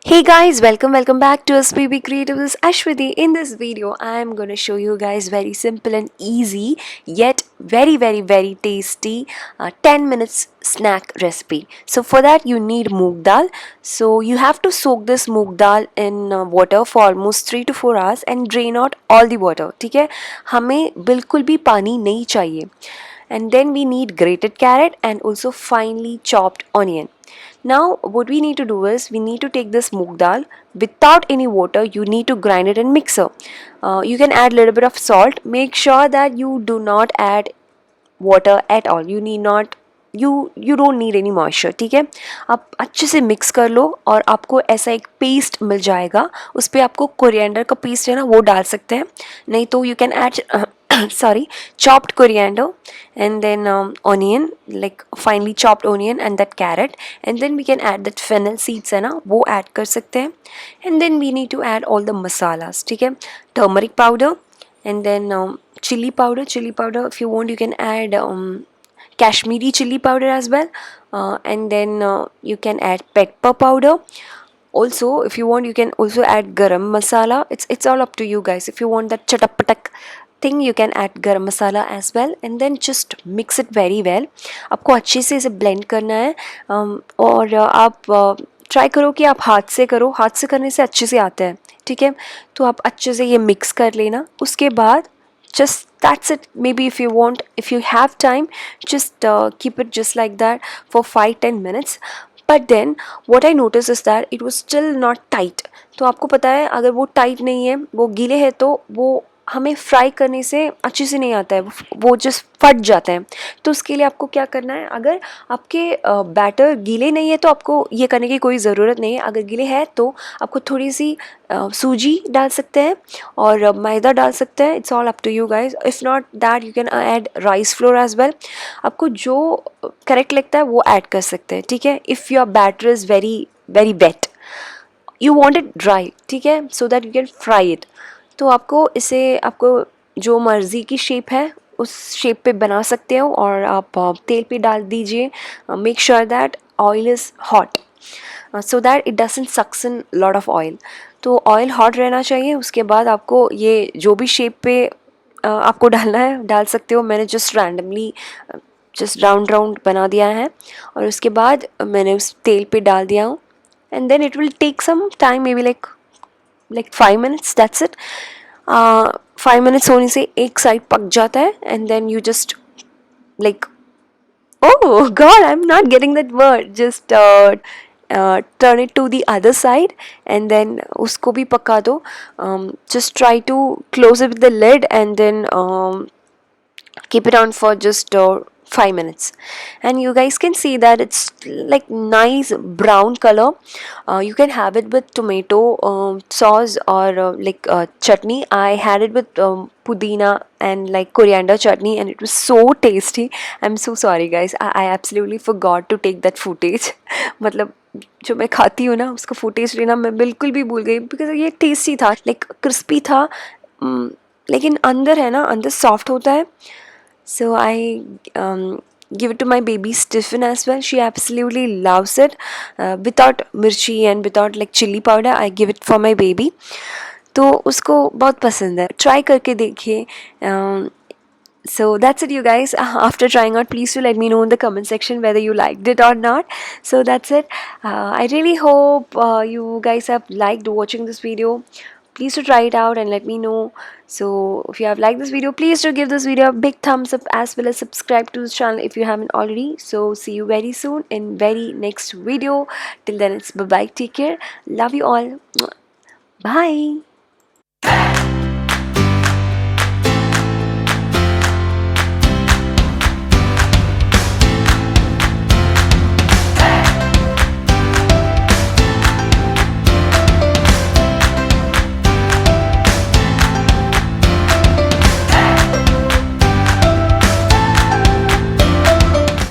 Hey guys, welcome back to Asvi Creative. This is Ashwati. In this video, I am going to show you guys very simple and easy yet very tasty 10 minutes snack recipe. So for that you need moong dal. So you have to soak this moong dal in water for almost 3 to 4 hours and drain out all the water. ठीक है, हमें बिल्कुल भी पानी नहीं चाहिए. And then we need grated carrot and also finely chopped onion. Now what we need to do is we need to take this moong dal without any water. You need to grind it in mixer. You can add a little bit of salt. Make sure that you do not add water at all. You don't need any moisture. ठीक है, आप अच्छे से mix कर लो और आपको ऐसा एक पेस्ट मिल जाएगा. उस पर आपको कोरिएंडर का पेस्ट है ना वो डाल सकते हैं, नहीं तो you can add sorry, chopped coriander and then onion, like finely chopped onion and that carrot, and then we can add that fennel seeds है ना वो add कर सकते हैं. And then we need to add all the masalas. ठीक है, turmeric powder and then chili powder. If you want you can add Kashmiri chili powder as well, and then you can add pepper powder. Also if you want you can also add garam masala. It's all up to you guys. If you want that chatapatak thing you can add garam masala as well, and then just mix it very well. आपको अच्छे से इसे blend करना है. और आप try करो कि आप हाथ से करो. हाथ से करने से अच्छे से आता है. ठीक है, तो आप अच्छे से ये मिक्स कर लेना. उसके बाद just that's it. Maybe if you have time, just keep it just like that for 5-10 minutes. But then what I noticed is that it was still not tight. तो आपको पता है अगर वो टाइट नहीं है, वो गीले है, तो वो हमें फ्राई करने से अच्छे से नहीं आता है, वो जस्ट फट जाते हैं. तो उसके लिए आपको क्या करना है, अगर आपके बैटर गीले नहीं है तो आपको ये करने की कोई ज़रूरत नहीं है. अगर गीले है तो आपको थोड़ी सी सूजी डाल सकते हैं और मैदा डाल सकते हैं. It's all up to you guys. If not that you can add rice flour as well. आपको जो करेक्ट लगता है वो ऐड कर सकते हैं. ठीक है, if your batter is very wet, you want it dry, ठीक है, so that you can fry it. तो आपको जो मर्ज़ी की शेप है उस शेप पे बना सकते हो और आप तेल पे डाल दीजिए. Make sure that oil is hot so that it doesn't suction lot of oil. तो ऑयल हॉट रहना चाहिए. उसके बाद आपको ये जो भी शेप पे आपको डालना है डाल सकते हो. मैंने जस्ट रैंडमली जस्ट राउंड बना दिया है और उसके बाद मैंने उस तेल पे डाल दिया हूँ. And then it will take some time, maybe like 5 minutes. That's it. 5 minutes होने से एक साइड पक जाता है. And then you just like, oh god, I'm not getting that word, just turn it to the other side and then उसको भी पका दो. Just try to close it with the lid and then keep it on for just 5 minutes, and you guys can see that it's like nice brown color. You can have it with tomato sauce or chutney. I had it with pudina and like coriander chutney and it was so tasty. I'm so sorry guys, I absolutely forgot to take that footage. मतलब जो मैं खाती हूँ ना उसका footage लेना मैं बिल्कुल भी भूल गई, बिकॉज ये टेस्टी था, लाइक क्रिस्पी था, लेकिन अंदर है ना, अंदर सॉफ्ट होता है. So I give it to my baby Stephen as well. She absolutely loves it. Without mirchi and without like chili powder, I give it for my baby. तो उसको बहुत पसंद है. Try करके देखिए. So that's it you guys. After trying out, please do let me know in the comment section whether you liked it or not. So that's it. I really hope you guys have liked watching this video. Please do try it out and let me know. So if you have liked this video, please do give this video a big thumbs up as well as subscribe to this channel if you haven't already. So see you very soon in very next video. Till then it's bye bye, take care, love you all, bye.